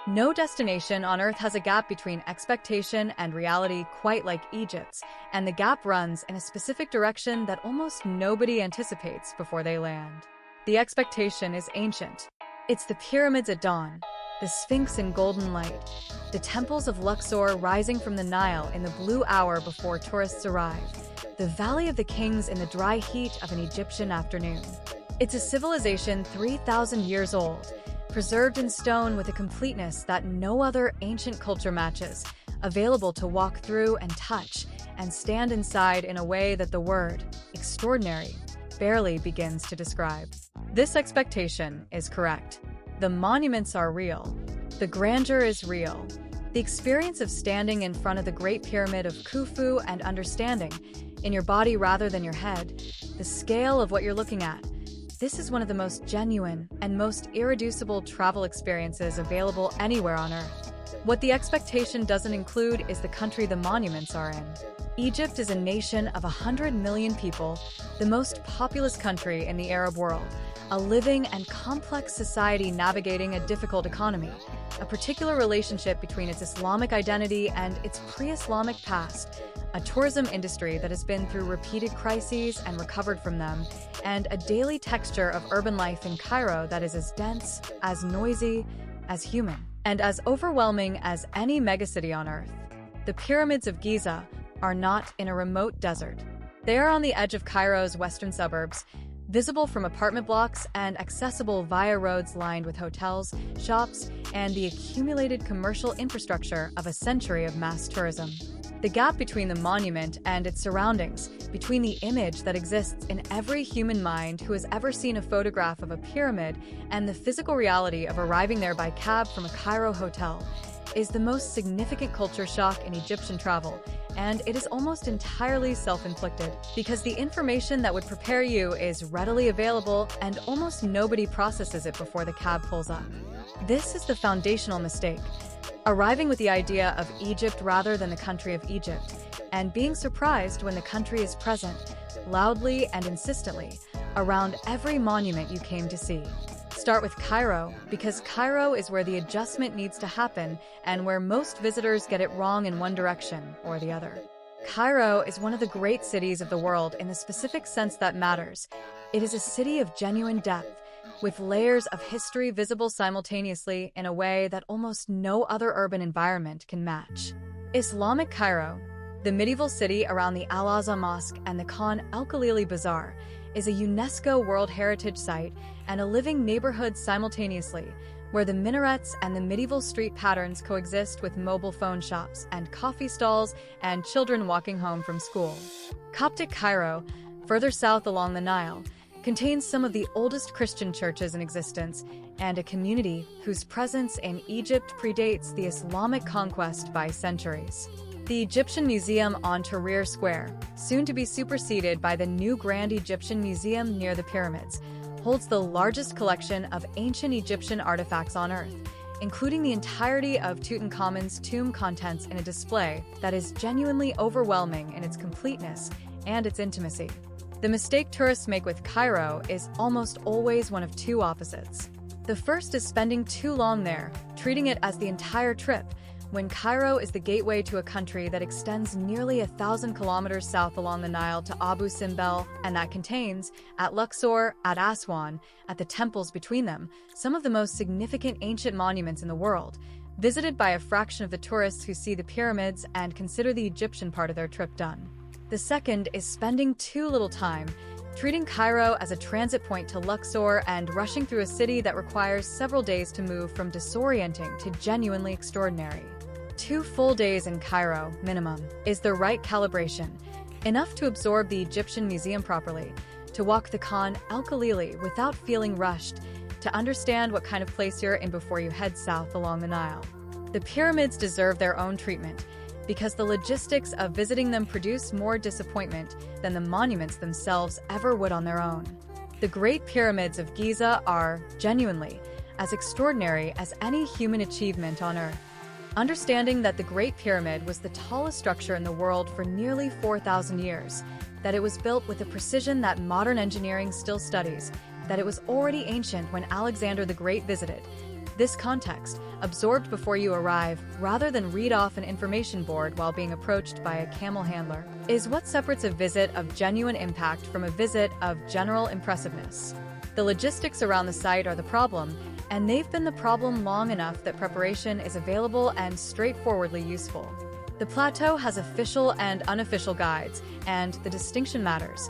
No destination on Earth has a gap between expectation and reality quite like Egypt's, and the gap runs in a specific direction that almost nobody anticipates before they land. The expectation is ancient. It's the pyramids at dawn, the Sphinx in golden light, the temples of Luxor rising from the Nile in the blue hour before tourists arrive, the Valley of the Kings in the dry heat of an Egyptian afternoon. It's a civilization 3,000 years old, preserved in stone with a completeness that no other ancient culture matches, available to walk through and touch, and stand inside in a way that the word extraordinary barely begins to describe. This expectation is correct. The monuments are real. The grandeur is real. The experience of standing in front of the Great Pyramid of Khufu and understanding, in your body rather than your head, the scale of what you're looking at. This is one of the most genuine and most irreducible travel experiences available anywhere on Earth. What the expectation doesn't include is the country the monuments are in. Egypt is a nation of 100 million people, the most populous country in the Arab world, a living and complex society navigating a difficult economy, a particular relationship between its Islamic identity and its pre-Islamic past, a tourism industry that has been through repeated crises and recovered from them, and a daily texture of urban life in Cairo that is as dense, as noisy, as human, and as overwhelming as any megacity on Earth. The pyramids of Giza are not in a remote desert. They are on the edge of Cairo's western suburbs, visible from apartment blocks and accessible via roads lined with hotels, shops, and the accumulated commercial infrastructure of a century of mass tourism. The gap between the monument and its surroundings, between the image that exists in every human mind who has ever seen a photograph of a pyramid and the physical reality of arriving there by cab from a Cairo hotel, is the most significant culture shock in Egyptian travel, and it is almost entirely self-inflicted, because the information that would prepare you is readily available and almost nobody processes it before the cab pulls up. This is the foundational mistake. Arriving with the idea of Egypt rather than the country of Egypt, and being surprised when the country is present, loudly and insistently, around every monument you came to see. Start with Cairo, because Cairo is where the adjustment needs to happen and where most visitors get it wrong in one direction or the other. Cairo is one of the great cities of the world in the specific sense that matters. It is a city of genuine depth, with layers of history visible simultaneously in a way that almost no other urban environment can match. Islamic Cairo, the medieval city around the Al-Azhar Mosque and the Khan Al-Khalili Bazaar, is a UNESCO World Heritage Site and a living neighborhood simultaneously, where the minarets and the medieval street patterns coexist with mobile phone shops and coffee stalls and children walking home from school. Coptic Cairo, further south along the Nile, contains some of the oldest Christian churches in existence and a community whose presence in Egypt predates the Islamic conquest by centuries. The Egyptian Museum on Tahrir Square, soon to be superseded by the new Grand Egyptian Museum near the pyramids, holds the largest collection of ancient Egyptian artifacts on Earth, including the entirety of Tutankhamun's tomb contents in a display that is genuinely overwhelming in its completeness and its intimacy. The mistake tourists make with Cairo is almost always one of two opposites. The first is spending too long there, treating it as the entire trip, when Cairo is the gateway to a country that extends nearly 1,000 kilometers south along the Nile to Abu Simbel, and that contains, at Luxor, at Aswan, at the temples between them, some of the most significant ancient monuments in the world, visited by a fraction of the tourists who see the pyramids and consider the Egyptian part of their trip done. The second is spending too little time, treating Cairo as a transit point to Luxor and rushing through a city that requires several days to move from disorienting to genuinely extraordinary. 2 full days in Cairo, minimum, is the right calibration, enough to absorb the Egyptian museum properly, to walk the Khan Al-Khalili without feeling rushed, to understand what kind of place you're in before you head south along the Nile. The pyramids deserve their own treatment, because the logistics of visiting them produce more disappointment than the monuments themselves ever would on their own. The Great Pyramids of Giza are, genuinely, as extraordinary as any human achievement on Earth. Understanding that the Great Pyramid was the tallest structure in the world for nearly 4,000 years, that it was built with a precision that modern engineering still studies, that it was already ancient when Alexander the Great visited, This context, absorbed before you arrive, rather than read off an information board while being approached by a camel handler, is what separates a visit of genuine impact from a visit of general impressiveness. The logistics around the site are the problem, and they've been the problem long enough that preparation is available and straightforwardly useful. The plateau has official and unofficial guides, and the distinction matters.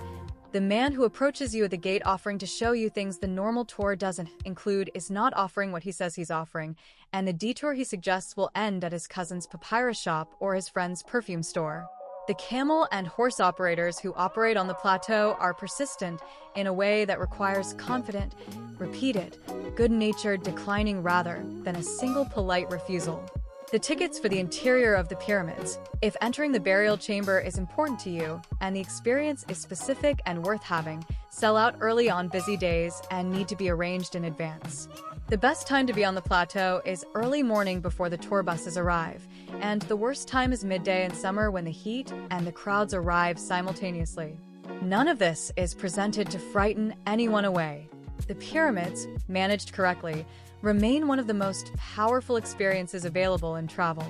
The man who approaches you at the gate offering to show you things the normal tour doesn't include is not offering what he says he's offering, and the detour he suggests will end at his cousin's papyrus shop or his friend's perfume store. The camel and horse operators who operate on the plateau are persistent in a way that requires confident, repeated, good-natured declining rather than a single polite refusal. The tickets for the interior of the pyramids, if entering the burial chamber is important to you and the experience is specific and worth having, sell out early on busy days and need to be arranged in advance. The best time to be on the plateau is early morning before the tour buses arrive, and the worst time is midday in summer when the heat and the crowds arrive simultaneously. None of this is presented to frighten anyone away. The pyramids, managed correctly, remain one of the most powerful experiences available in travel.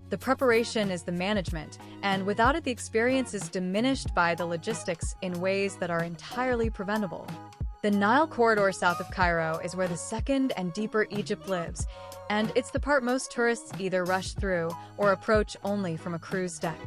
The preparation is the management, and without it the experience is diminished by the logistics in ways that are entirely preventable. The Nile corridor south of Cairo is where the second and deeper Egypt lives, and it's the part most tourists either rush through or approach only from a cruise deck.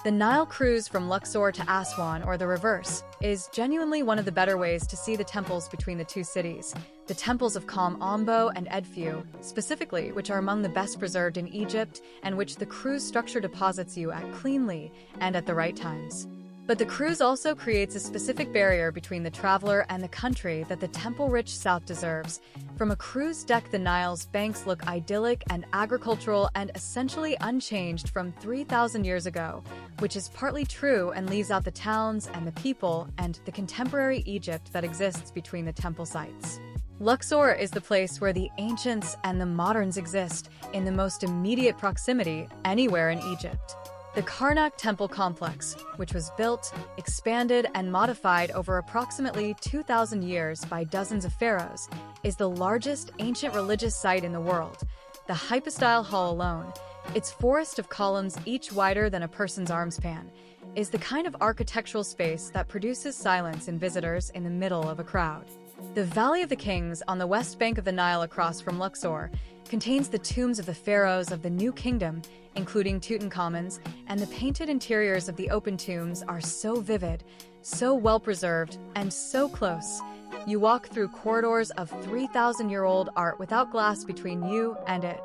The Nile cruise from Luxor to Aswan, or the reverse, is genuinely one of the better ways to see the temples between the two cities. The temples of Ambo and Edfu, specifically, which are among the best preserved in Egypt and which the cruise structure deposits you at cleanly and at the right times. But the cruise also creates a specific barrier between the traveler and the country that the temple-rich South deserves. From a cruise deck, the Nile's banks look idyllic and agricultural and essentially unchanged from 3,000 years ago, which is partly true and leaves out the towns and the people and the contemporary Egypt that exists between the temple sites. Luxor is the place where the ancients and the moderns exist in the most immediate proximity anywhere in Egypt. The Karnak temple complex, which was built, expanded, and modified over approximately 2,000 years by dozens of pharaohs, is the largest ancient religious site in the world. The hypostyle hall alone, its forest of columns each wider than a person's armspan, is the kind of architectural space that produces silence in visitors in the middle of a crowd. The Valley of the Kings on the west bank of the Nile across from Luxor contains the tombs of the pharaohs of the New Kingdom, including Tutankhamun's, and the painted interiors of the open tombs are so vivid, so well-preserved, and so close. You walk through corridors of 3,000-year-old art without glass between you and it,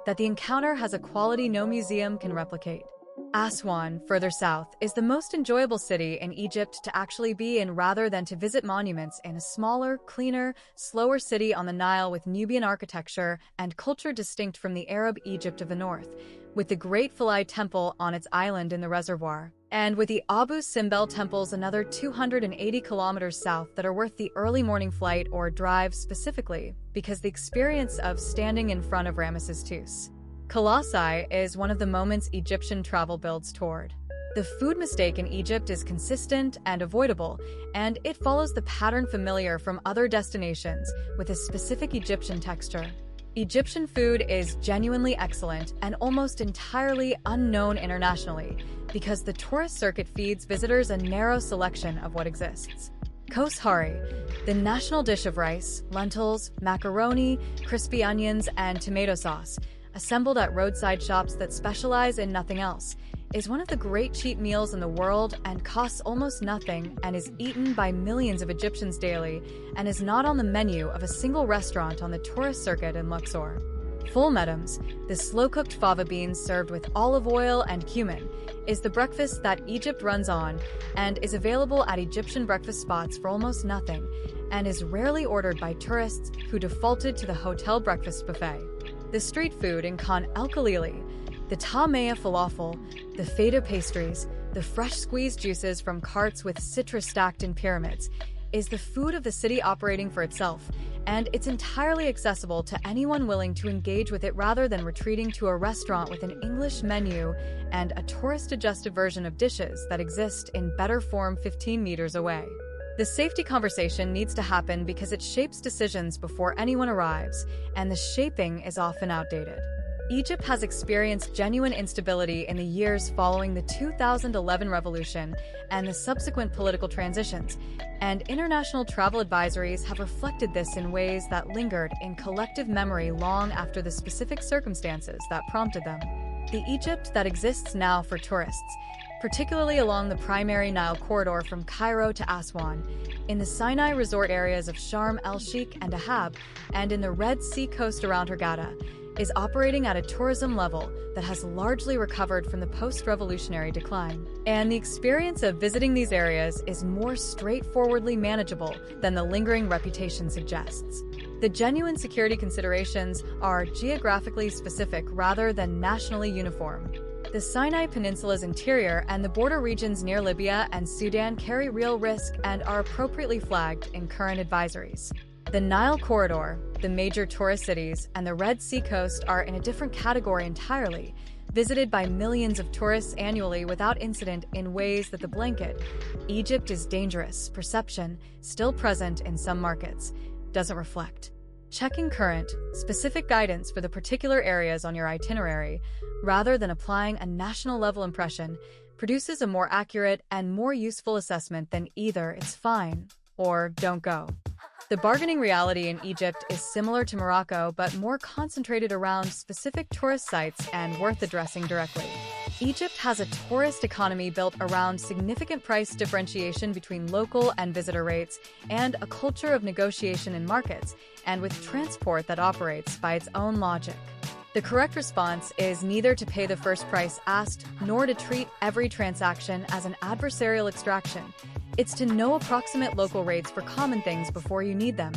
that the encounter has a quality no museum can replicate. Aswan, further south, is the most enjoyable city in Egypt to actually be in rather than to visit monuments in a smaller, cleaner, slower city on the Nile with Nubian architecture and culture distinct from the Arab Egypt of the north, with the Great Philae Temple on its island in the reservoir, and with the Abu Simbel temples another 280 kilometers south that are worth the early morning flight or drive specifically because the experience of standing in front of Ramesses II. Colossi is one of the moments Egyptian travel builds toward. The food mistake in Egypt is consistent and avoidable, and it follows the pattern familiar from other destinations with a specific Egyptian texture. Egyptian food is genuinely excellent and almost entirely unknown internationally because the tourist circuit feeds visitors a narrow selection of what exists. Koshari, the national dish of rice, lentils, macaroni, crispy onions, and tomato sauce, assembled at roadside shops that specialize in nothing else, is one of the great cheap meals in the world and costs almost nothing and is eaten by millions of Egyptians daily and is not on the menu of a single restaurant on the tourist circuit in Luxor. Full medams, the slow-cooked fava beans served with olive oil and cumin, is the breakfast that Egypt runs on and is available at Egyptian breakfast spots for almost nothing and is rarely ordered by tourists who defaulted to the hotel breakfast buffet. The street food in Khan el-Khalili, the tamaya falafel, the feta pastries, the fresh squeezed juices from carts with citrus stacked in pyramids, is the food of the city operating for itself, and it's entirely accessible to anyone willing to engage with it rather than retreating to a restaurant with an English menu and a tourist-adjusted version of dishes that exist in better form 15 meters away. The safety conversation needs to happen because it shapes decisions before anyone arrives, and the shaping is often outdated. Egypt has experienced genuine instability in the years following the 2011 revolution and the subsequent political transitions, and international travel advisories have reflected this in ways that lingered in collective memory long after the specific circumstances that prompted them. The Egypt that exists now for tourists, particularly along the primary Nile corridor from Cairo to Aswan, in the Sinai resort areas of Sharm el-Sheikh and Dahab, and in the Red Sea coast around Hurghada, is operating at a tourism level that has largely recovered from the post-revolutionary decline. And the experience of visiting these areas is more straightforwardly manageable than the lingering reputation suggests. The genuine security considerations are geographically specific rather than nationally uniform. The Sinai Peninsula's interior and the border regions near Libya and Sudan carry real risk and are appropriately flagged in current advisories. The Nile corridor, the major tourist cities, and the Red Sea coast are in a different category entirely, visited by millions of tourists annually without incident in ways that the blanket "Egypt is dangerous" perception, still present in some markets, doesn't reflect. Checking current, specific guidance for the particular areas on your itinerary, rather than applying a national-level impression, produces a more accurate and more useful assessment than either "it's fine" or "don't go." The bargaining reality in Egypt is similar to Morocco, but more concentrated around specific tourist sites and worth addressing directly. Egypt has a tourist economy built around significant price differentiation between local and visitor rates, and a culture of negotiation in markets, and with transport that operates by its own logic. The correct response is neither to pay the first price asked, nor to treat every transaction as an adversarial extraction. It's to know approximate local rates for common things before you need them,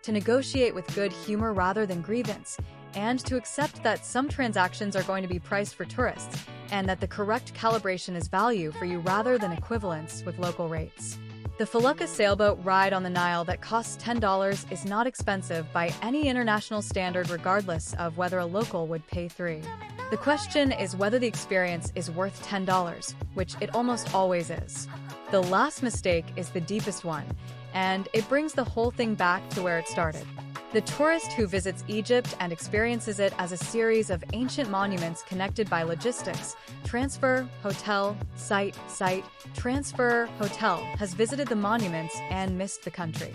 to negotiate with good humor rather than grievance, and to accept that some transactions are going to be priced for tourists, and that the correct calibration is value for you rather than equivalence with local rates. The Felucca sailboat ride on the Nile that costs $10 is not expensive by any international standard regardless of whether a local would pay $3. The question is whether the experience is worth $10, which it almost always is. The last mistake is the deepest one, and it brings the whole thing back to where it started. The tourist who visits Egypt and experiences it as a series of ancient monuments connected by logistics, transfer, hotel, site, transfer, hotel, has visited the monuments and missed the country.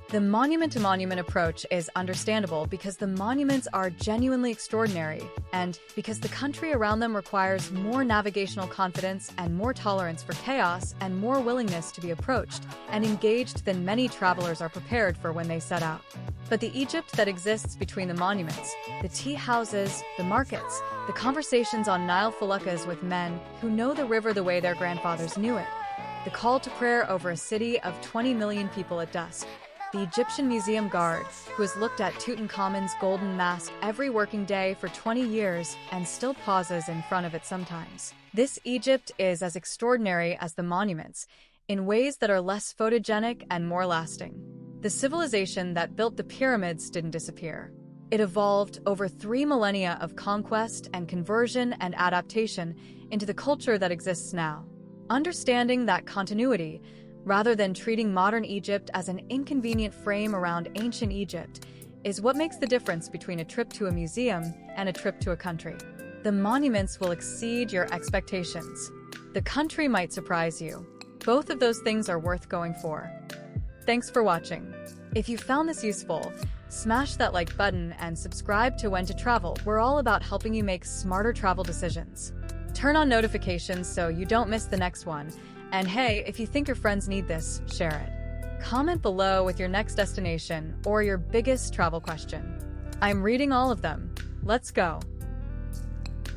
The monument-to-monument approach is understandable because the monuments are genuinely extraordinary, and because the country around them requires more navigational confidence and more tolerance for chaos and more willingness to be approached and engaged than many travelers are prepared for when they set out. But the Egypt that exists between the monuments, the tea houses, the markets, the conversations on Nile feluccas with men who know the river the way their grandfathers knew it, the call to prayer over a city of 20 million people at dusk, the Egyptian Museum guard, who has looked at Tutankhamun's golden mask every working day for 20 years and still pauses in front of it sometimes. This Egypt is as extraordinary as the monuments, in ways that are less photogenic and more lasting. The civilization that built the pyramids didn't disappear. It evolved over 3 millennia of conquest and conversion and adaptation into the culture that exists now. Understanding that continuity, rather than treating modern Egypt as an inconvenient frame around ancient Egypt, is what makes the difference between a trip to a museum and a trip to a country. The monuments will exceed your expectations. The country might surprise you. Both of those things are worth going for. Thanks for watching. If you found this useful, smash that like button and subscribe to When to Travel. We're all about helping you make smarter travel decisions. Turn on notifications so you don't miss the next one. And hey, if you think your friends need this, share it. Comment below with your next destination or your biggest travel question. I'm reading all of them. Let's go.